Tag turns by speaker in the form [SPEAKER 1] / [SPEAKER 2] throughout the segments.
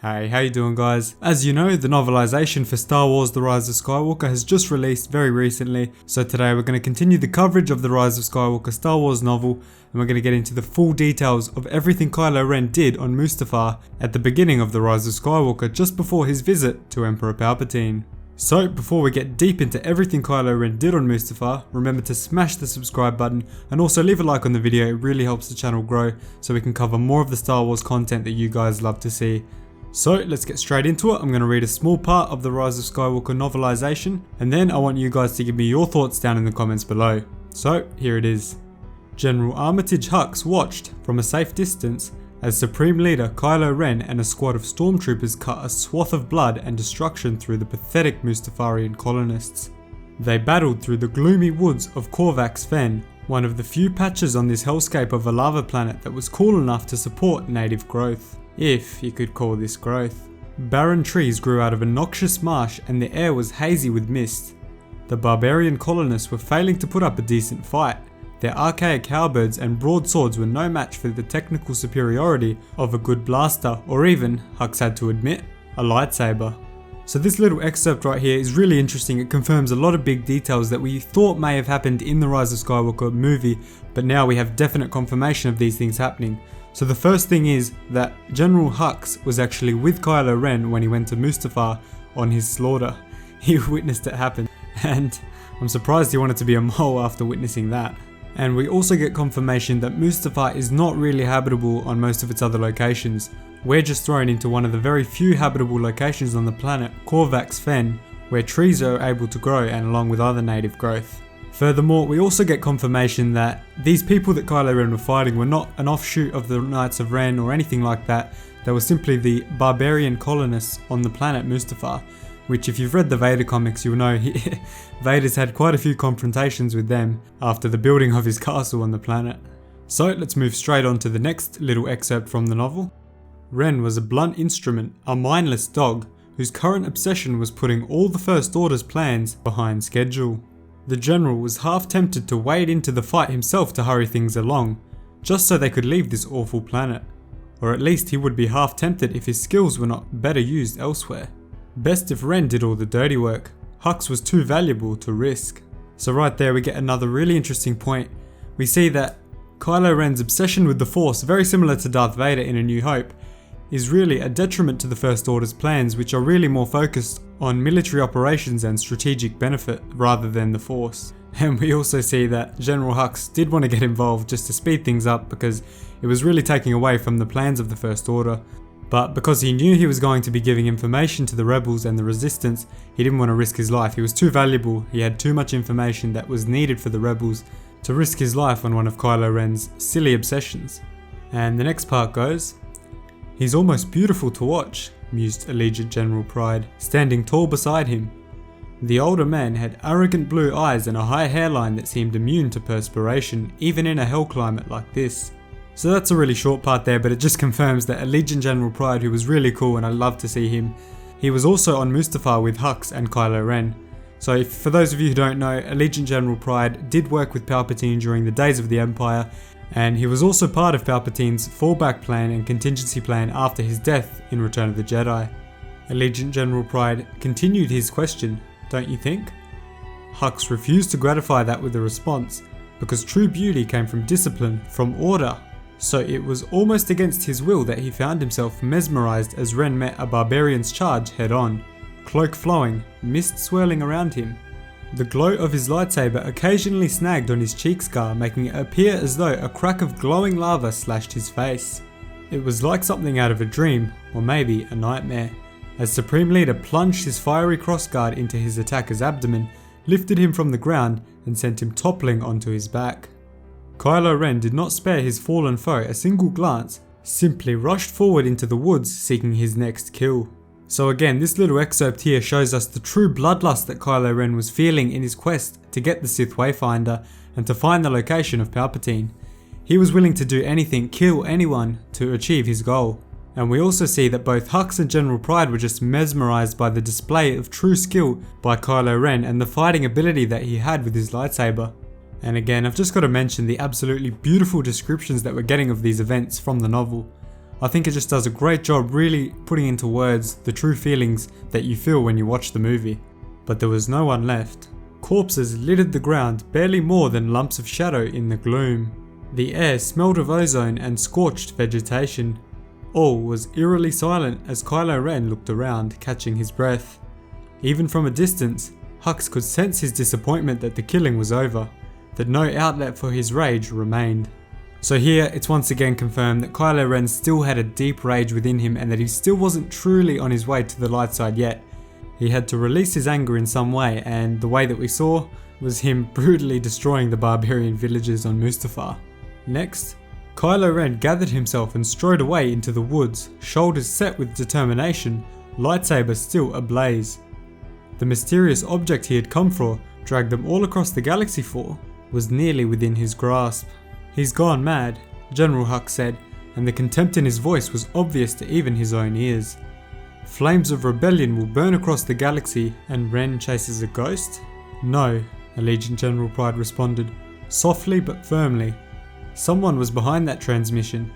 [SPEAKER 1] Hey, how you doing guys? As you know, the novelisation for Star Wars The Rise of Skywalker has just released very recently, so today we're going to continue the coverage of the Rise of Skywalker Star Wars novel, and we're going to get into the full details of everything Kylo Ren did on Mustafar at the beginning of the Rise of Skywalker just before his visit to Emperor Palpatine. So before we get deep into everything Kylo Ren did on Mustafar, remember to smash the subscribe button and also leave a like on the video. It really helps the channel grow so we can cover more of the Star Wars content that you guys love to see. So let's get straight into it. I'm going to read a small part of the Rise of Skywalker novelisation, and then I want you guys to give me your thoughts down in the comments below. So here it is. General Armitage Hux watched from a safe distance as Supreme Leader Kylo Ren and a squad of stormtroopers cut a swath of blood and destruction through the pathetic Mustafarian colonists. They battled through the gloomy woods of Corvax Fen, one of the few patches on this hellscape of a lava planet that was cool enough to support native growth. If you could call this growth. Barren trees grew out of a noxious marsh and the air was hazy with mist. The barbarian colonists were failing to put up a decent fight. Their archaic halberds and broadswords were no match for the technical superiority of a good blaster, or even, Hux had to admit, a lightsaber. So this little excerpt right here is really interesting. It confirms a lot of big details that we thought may have happened in the Rise of Skywalker movie, but now we have definite confirmation of these things happening. So the first thing is that General Hux was actually with Kylo Ren when he went to Mustafar on his slaughter. He witnessed it happen, and I'm surprised he wanted to be a mole after witnessing that. And we also get confirmation that Mustafar is not really habitable on most of its other locations. We're just thrown into one of the very few habitable locations on the planet, Corvax Fen, where trees are able to grow and along with other native growth. Furthermore, we also get confirmation that these people that Kylo Ren were fighting were not an offshoot of the Knights of Ren or anything like that. They were simply the barbarian colonists on the planet Mustafar, which if you've read the Vader comics you'll know Vader's had quite a few confrontations with them after the building of his castle on the planet. So let's move straight on to the next little excerpt from the novel. Ren was a blunt instrument, a mindless dog, whose current obsession was putting all the First Order's plans behind schedule. The general was half tempted to wade into the fight himself to hurry things along, just so they could leave this awful planet. Or at least he would be half tempted if his skills were not better used elsewhere. Best if Ren did all the dirty work. Hux was too valuable to risk. So right there we get another really interesting point. We see that Kylo Ren's obsession with the Force, very similar to Darth Vader in A New Hope, is really a detriment to the First Order's plans, which are really more focused on military operations and strategic benefit rather than the Force. And we also see that General Hux did want to get involved just to speed things up because it was really taking away from the plans of the First Order. But because he knew he was going to be giving information to the rebels and the resistance, he didn't want to risk his life. He was too valuable, he had too much information that was needed for the rebels to risk his life on one of Kylo Ren's silly obsessions. And the next part goes, "He's almost beautiful to watch," mused Allegiant General Pryde, standing tall beside him. The older man had arrogant blue eyes and a high hairline that seemed immune to perspiration, even in a hell climate like this. So that's a really short part there, but it just confirms that Allegiant General Pryde, who was really cool and I love to see him, he was also on Mustafar with Hux and Kylo Ren. So for those of you who don't know, Allegiant General Pryde did work with Palpatine during the days of the Empire, and he was also part of Palpatine's fallback plan and contingency plan after his death in Return of the Jedi. Allegiant General Pryde continued his question, "Don't you think?" Hux refused to gratify that with a response, because true beauty came from discipline, from order. So it was almost against his will that he found himself mesmerized as Ren met a barbarian's charge head on, cloak flowing, mist swirling around him. The glow of his lightsaber occasionally snagged on his cheek scar, making it appear as though a crack of glowing lava slashed his face. It was like something out of a dream, or maybe a nightmare, as Supreme Leader plunged his fiery crossguard into his attacker's abdomen, lifted him from the ground, and sent him toppling onto his back. Kylo Ren did not spare his fallen foe a single glance, simply rushed forward into the woods seeking his next kill. So again, this little excerpt here shows us the true bloodlust that Kylo Ren was feeling in his quest to get the Sith Wayfinder and to find the location of Palpatine. He was willing to do anything, kill anyone, to achieve his goal. And we also see that both Hux and General Pryde were just mesmerized by the display of true skill by Kylo Ren and the fighting ability that he had with his lightsaber. And again, I've just got to mention the absolutely beautiful descriptions that we're getting of these events from the novel. I think it just does a great job really putting into words the true feelings that you feel when you watch the movie. But there was no one left. Corpses littered the ground, barely more than lumps of shadow in the gloom. The air smelled of ozone and scorched vegetation. All was eerily silent as Kylo Ren looked around, catching his breath. Even from a distance, Hux could sense his disappointment that the killing was over, that no outlet for his rage remained. So here, it's once again confirmed that Kylo Ren still had a deep rage within him and that he still wasn't truly on his way to the light side yet. He had to release his anger in some way, and the way that we saw was him brutally destroying the barbarian villages on Mustafar. Next, Kylo Ren gathered himself and strode away into the woods, shoulders set with determination, lightsaber still ablaze. The mysterious object he had come for, dragged them all across the galaxy for, was nearly within his grasp. "He's gone mad," General Hux said, and the contempt in his voice was obvious to even his own ears. "Flames of rebellion will burn across the galaxy and Ren chases a ghost?" "No," Allegiant General Pryde responded, softly but firmly. "Someone was behind that transmission,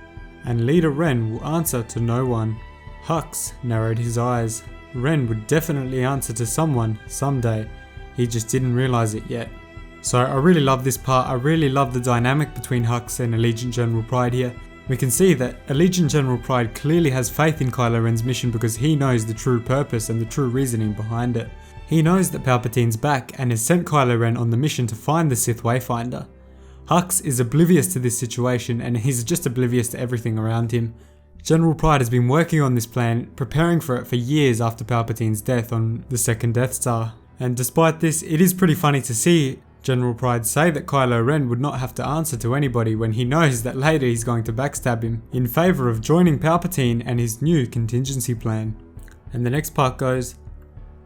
[SPEAKER 1] and Leader Ren will answer to no one." Hux narrowed his eyes. Ren would definitely answer to someone someday. He just didn't realize it yet. So I really love this part. I really love the dynamic between Hux and Allegiant General Pryde here. We can see that Allegiant General Pryde clearly has faith in Kylo Ren's mission because he knows the true purpose and the true reasoning behind it. He knows that Palpatine's back and has sent Kylo Ren on the mission to find the Sith Wayfinder. Hux is oblivious to this situation and he's just oblivious to everything around him. General Pryde has been working on this plan, preparing for it for years after Palpatine's death on the second Death Star. And despite this, it is pretty funny to see General Pryde say that Kylo Ren would not have to answer to anybody when he knows that later he's going to backstab him in favour of joining Palpatine and his new contingency plan. And the next part goes,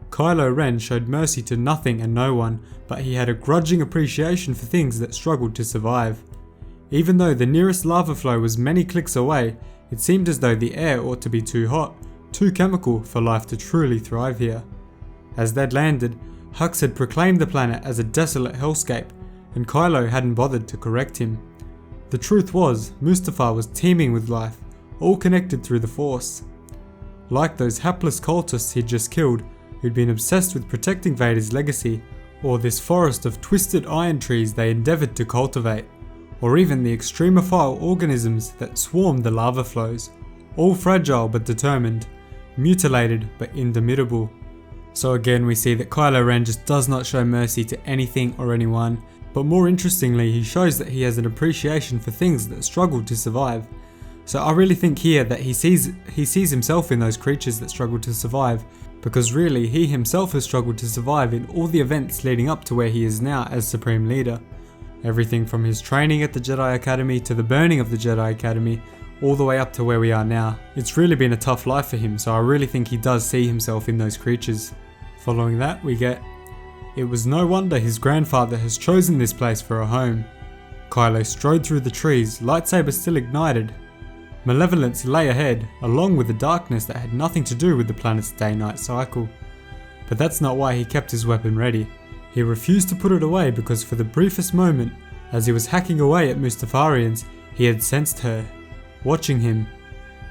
[SPEAKER 1] "Kylo Ren showed mercy to nothing and no one, but he had a grudging appreciation for things that struggled to survive. Even though the nearest lava flow was many clicks away, it seemed as though the air ought to be too hot, too chemical for life to truly thrive here." As they'd landed, Hux had proclaimed the planet as a desolate hellscape, and Kylo hadn't bothered to correct him. The truth was, Mustafar was teeming with life, all connected through the Force. Like those hapless cultists he'd just killed, who'd been obsessed with protecting Vader's legacy, or this forest of twisted iron trees they endeavoured to cultivate, or even the extremophile organisms that swarmed the lava flows, all fragile but determined, mutilated but indomitable. So again we see that Kylo Ren just does not show mercy to anything or anyone, but more interestingly he shows that he has an appreciation for things that struggle to survive. So I really think here that he sees himself in those creatures that struggle to survive, because really he himself has struggled to survive in all the events leading up to where he is now as Supreme Leader. Everything from his training at the Jedi Academy to the burning of the Jedi Academy, all the way up to where we are now. It's really been a tough life for him, so I really think he does see himself in those creatures. Following that we get, "It was no wonder his grandfather has chosen this place for a home." Kylo strode through the trees, lightsaber still ignited. Malevolence lay ahead, along with the darkness that had nothing to do with the planet's day-night cycle. But that's not why he kept his weapon ready. He refused to put it away because for the briefest moment, as he was hacking away at Mustafarians, he had sensed her, watching him.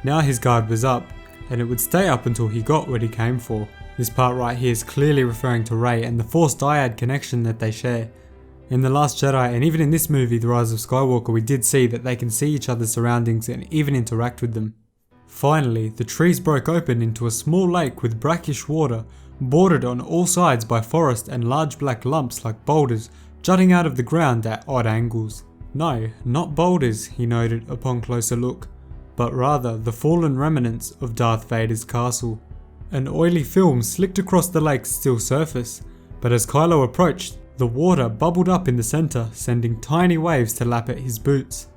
[SPEAKER 1] Now his guard was up, and it would stay up until he got what he came for. This part right here is clearly referring to Rey and the Force dyad connection that they share. In The Last Jedi and even in this movie, The Rise of Skywalker, we did see that they can see each other's surroundings and even interact with them. Finally, the trees broke open into a small lake with brackish water, bordered on all sides by forest and large black lumps like boulders jutting out of the ground at odd angles. No, not boulders, he noted upon closer look, but rather the fallen remnants of Darth Vader's castle. An oily film slicked across the lake's still surface, but as Kylo approached, the water bubbled up in the centre, sending tiny waves to lap at his boots.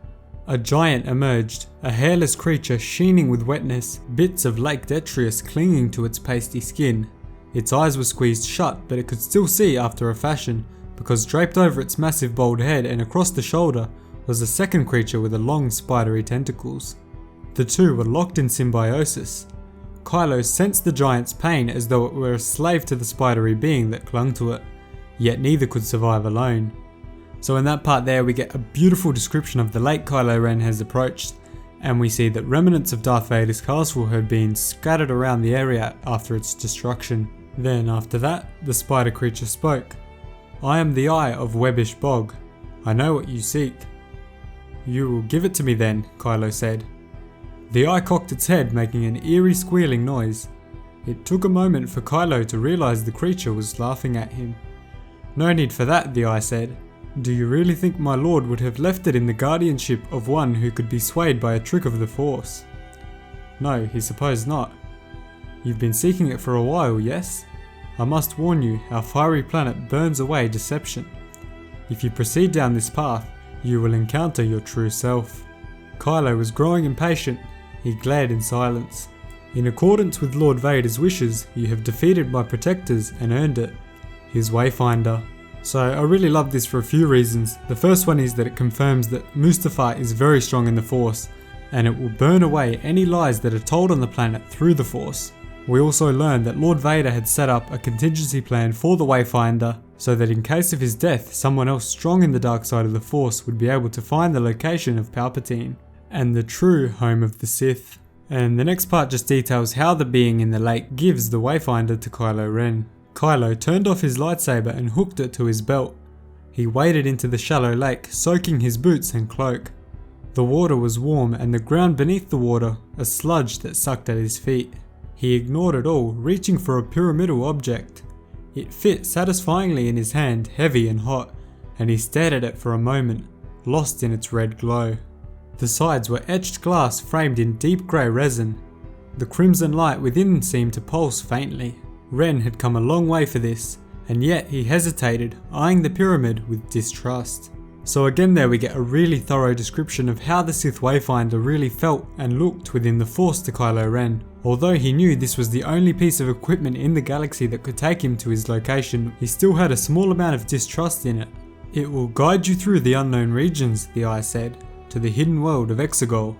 [SPEAKER 1] A giant emerged, a hairless creature sheening with wetness, bits of Lake Detrius clinging to its pasty skin. Its eyes were squeezed shut, but it could still see after a fashion, because draped over its massive bald head and across the shoulder was a second creature with long spidery tentacles. The two were locked in symbiosis. Kylo sensed the giant's pain as though it were a slave to the spidery being that clung to it, yet neither could survive alone. So in that part there we get a beautiful description of the lake Kylo Ren has approached, and we see that remnants of Darth Vader's castle had been scattered around the area after its destruction. Then after that, the spider creature spoke. "I am the Eye of Webbish Bog. I know what you seek." "You will give it to me then," Kylo said. The eye cocked its head, making an eerie squealing noise. It took a moment for Kylo to realize the creature was laughing at him. "No need for that," the eye said. "Do you really think my lord would have left it in the guardianship of one who could be swayed by a trick of the Force?" "No, he supposed not." "You've been seeking it for a while, yes? I must warn you, our fiery planet burns away deception. If you proceed down this path, you will encounter your true self." Kylo was growing impatient. He glared in silence. "In accordance with Lord Vader's wishes, you have defeated my protectors and earned it. His Wayfinder." So I really love this for a few reasons. The first one is that it confirms that Mustafar is very strong in the Force, and it will burn away any lies that are told on the planet through the Force. We also learned that Lord Vader had set up a contingency plan for the Wayfinder, so that in case of his death, someone else strong in the dark side of the Force would be able to find the location of Palpatine, and the true home of the Sith. And the next part just details how the being in the lake gives the Wayfinder to Kylo Ren. Kylo turned off his lightsaber and hooked it to his belt. He waded into the shallow lake, soaking his boots and cloak. The water was warm and the ground beneath the water a sludge that sucked at his feet. He ignored it all, reaching for a pyramidal object. It fit satisfyingly in his hand, heavy and hot, and he stared at it for a moment, lost in its red glow. The sides were etched glass framed in deep grey resin. The crimson light within seemed to pulse faintly. Ren had come a long way for this, and yet he hesitated, eyeing the pyramid with distrust. So again there we get a really thorough description of how the Sith Wayfinder really felt and looked within the Force to Kylo Ren. Although he knew this was the only piece of equipment in the galaxy that could take him to his location, he still had a small amount of distrust in it. "It will guide you through the unknown regions," the eye said, "to the hidden world of Exegol."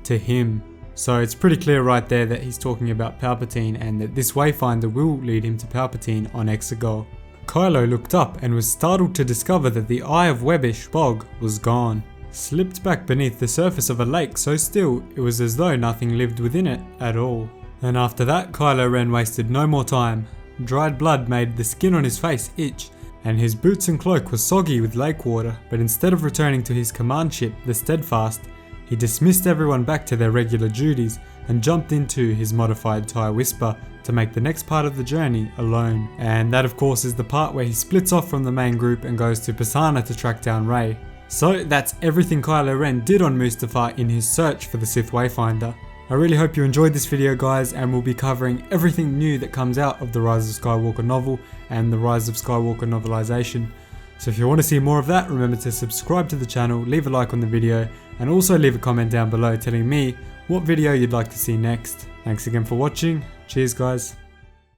[SPEAKER 1] To him. So it's pretty clear right there that he's talking about Palpatine and that this Wayfinder will lead him to Palpatine on Exegol. Kylo looked up and was startled to discover that the Eye of Webbish Bog was gone. Slipped back beneath the surface of a lake so still it was as though nothing lived within it at all. And after that, Kylo Ren wasted no more time. Dried blood made the skin on his face itch, and his boots and cloak were soggy with lake water, but instead of returning to his command ship, the Steadfast, he dismissed everyone back to their regular duties and jumped into his modified TIE Whisper to make the next part of the journey alone. And that of course is the part where he splits off from the main group and goes to Pasaana to track down Rey. So that's everything Kylo Ren did on Mustafar in his search for the Sith Wayfinder. I really hope you enjoyed this video guys, and we'll be covering everything new that comes out of the Rise of Skywalker novel and the Rise of Skywalker Novelisation. So if you want to see more of that, remember to subscribe to the channel, leave a like on the video, and also leave a comment down below telling me what video you'd like to see next. Thanks again for watching. Cheers guys.